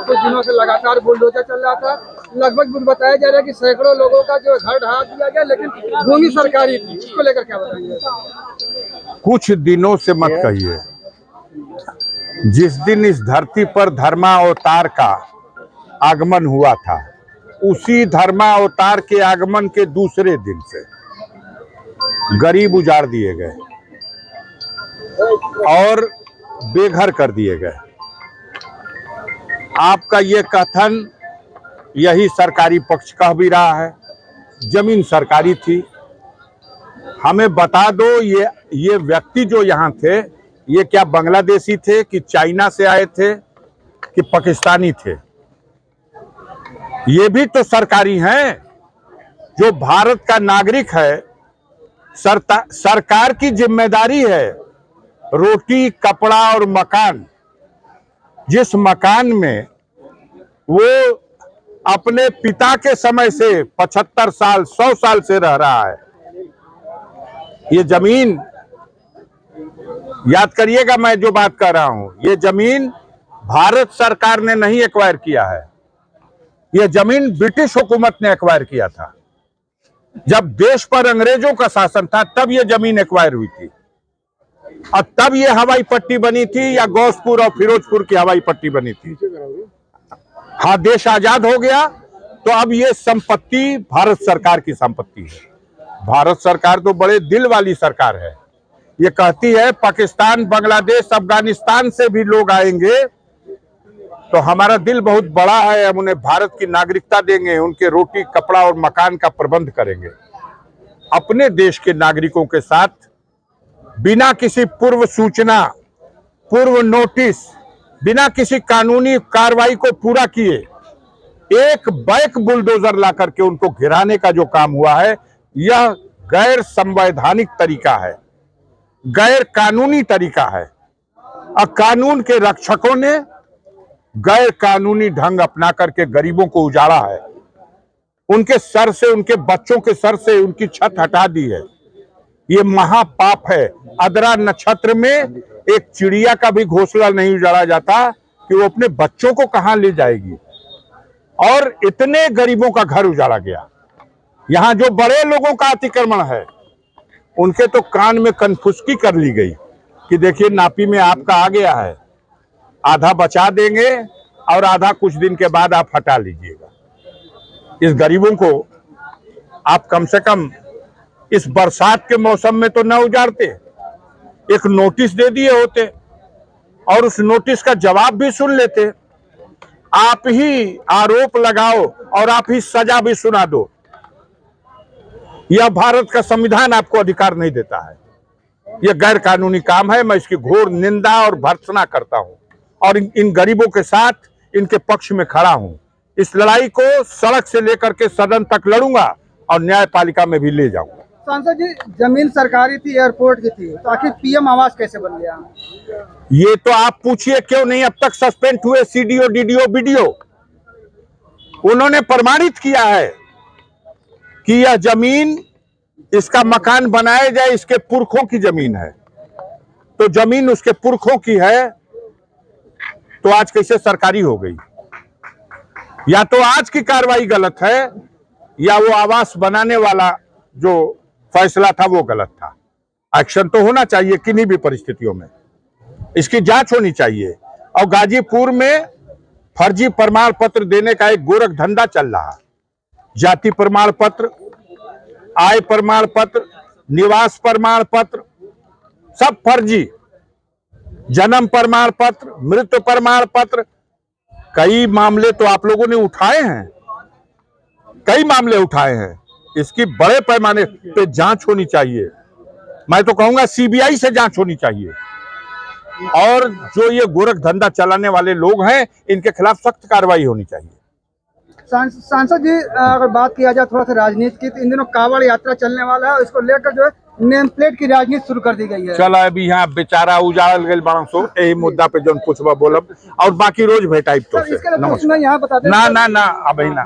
कुछ दिनों से लगातार बुलडोजर चल रहा था। लगभग बताया जा रहा है कि सैकड़ों लोगों का जो घर ढहा दिया गया, लेकिन भूमि सरकारी थी। इसको लेकर क्या बताएंगे? कुछ दिनों से मत कहिए, जिस दिन इस धरती पर धर्मावतार का आगमन हुआ था, उसी धर्मावतार के आगमन के दूसरे दिन से गरीब उजाड़ दिए गए और बेघर कर दिए गए। आपका ये कथन यही सरकारी पक्ष कह भी रहा है। जमीन सरकारी थी। हमें बता दो, ये व्यक्ति जो यहाँ थे, ये क्या बांग्लादेशी थे कि चाइना से आए थे कि पाकिस्तानी थे? ये भी तो सरकारी हैं। जो भारत का नागरिक है, सरकार की जिम्मेदारी है रोटी, कपड़ा और मकान। जिस मकान में वो अपने पिता के समय से 75 साल 100 साल से रह रहा है, ये जमीन, याद करिएगा मैं जो बात कर रहा हूं, ये जमीन भारत सरकार ने नहीं एक्वायर किया है। यह जमीन ब्रिटिश हुकूमत ने एक्वायर किया था। जब देश पर अंग्रेजों का शासन था, तब यह जमीन एक्वायर हुई थी और तब यह हवाई पट्टी बनी थी, या गौसपुर और फिरोजपुर की हवाई पट्टी बनी थी। हाँ, देश आजाद हो गया तो अब यह संपत्ति भारत सरकार की संपत्ति है। भारत सरकार तो बड़े दिल वाली सरकार है। ये कहती है पाकिस्तान, बांग्लादेश, अफगानिस्तान से भी लोग आएंगे तो हमारा दिल बहुत बड़ा है, हम उन्हें भारत की नागरिकता देंगे, उनके रोटी, कपड़ा और मकान का प्रबंध करेंगे। अपने देश के नागरिकों के साथ बिना किसी पूर्व सूचना, पूर्व नोटिस, बिना किसी कानूनी कार्रवाई को पूरा किए एक बैक बुलडोजर ला करके उनको गिराने का जो काम हुआ है, यह गैर संवैधानिक तरीका है, गैर कानूनी तरीका है। और कानून के रक्षकों ने गैर कानूनी ढंग अपना करके गरीबों को उजाड़ा है। उनके सर से, उनके बच्चों के सर से उनकी छत हटा दी है। ये महापाप है। आद्रा नक्षत्र में एक चिड़िया का भी घोंसला नहीं उजाड़ा जाता कि वो अपने बच्चों को कहां ले जाएगी, और इतने गरीबों का घर उजाड़ा गया। यहां जो बड़े लोगों का अतिक्रमण है, उनके तो कान में कनफुसकी कर ली गई कि देखिए नापी में आपका आ गया है, आधा बचा देंगे और आधा कुछ दिन के बाद आप हटा लीजिएगा। इस गरीबों को आप कम से कम इस बरसात के मौसम में तो न उजाड़ते, एक नोटिस दे दिए होते और उस नोटिस का जवाब भी सुन लेते। आप ही आरोप लगाओ और आप ही सजा भी सुना दो। यह भारत का संविधान आपको अधिकार नहीं देता है। यह गैर कानूनी काम है। मैं इसकी घोर निंदा और भर्त्सना करता हूं और इन गरीबों के साथ, इनके पक्ष में खड़ा हूं। इस लड़ाई को सड़क से लेकर के सदन तक लड़ूंगा और न्यायपालिका में भी ले जाऊंगा। सांसद जी, जमीन सरकारी थी, एयरपोर्ट की थी, तो आखिर पीएम आवास कैसे बन गया? ये तो आप पूछिए क्यों नहीं अब तक सस्पेंड हुए सीडीओ, डीडीओ, बीडीओ। उन्होंने प्रमाणित किया है कि यह जमीन, इसका मकान बनाया जाए, इसके पुरखों की जमीन है। तो जमीन उसके पुरखों की है तो आज कैसे सरकारी हो गई? या तो आज की कार्रवाई गलत है, या वो आवास बनाने वाला जो फैसला था वो गलत था। एक्शन तो होना चाहिए किन्हीं भी परिस्थितियों में, इसकी जांच होनी चाहिए। और गाजीपुर में फर्जी प्रमाण पत्र देने का एक गोरख धंधा चल रहा। जाति प्रमाण पत्र, आय प्रमाण पत्र, निवास प्रमाण पत्र, सब फर्जी। जन्म प्रमाण पत्र, मृत्यु प्रमाण पत्र, कई मामले तो आप लोगों ने उठाए हैं, कई मामले उठाए हैं। इसकी बड़े पैमाने पे जांच होनी चाहिए। मैं तो कहूंगा सीबीआई से जांच होनी चाहिए। और जो ये गोरख धंधा चलाने वाले लोग हैं, इनके खिलाफ सख्त कार्रवाई होनी चाहिए। सांसद जी, अगर बात किया जाए थोड़ा सा राजनीति की, तो इन दिनों कांवड़ यात्रा चलने वाला है, इसको लेकर जो है नेम प्लेट की राजनीति शुरू कर दी गई है। चलो अभी यहाँ बेचारा उजाड़ल गए बड़ा सो, यही मुद्दा पे जो पूछबा बोलब, और बाकी रोज भेटाइब तो इसके लिए यहाँ बता दें ना ना ना, अब ना।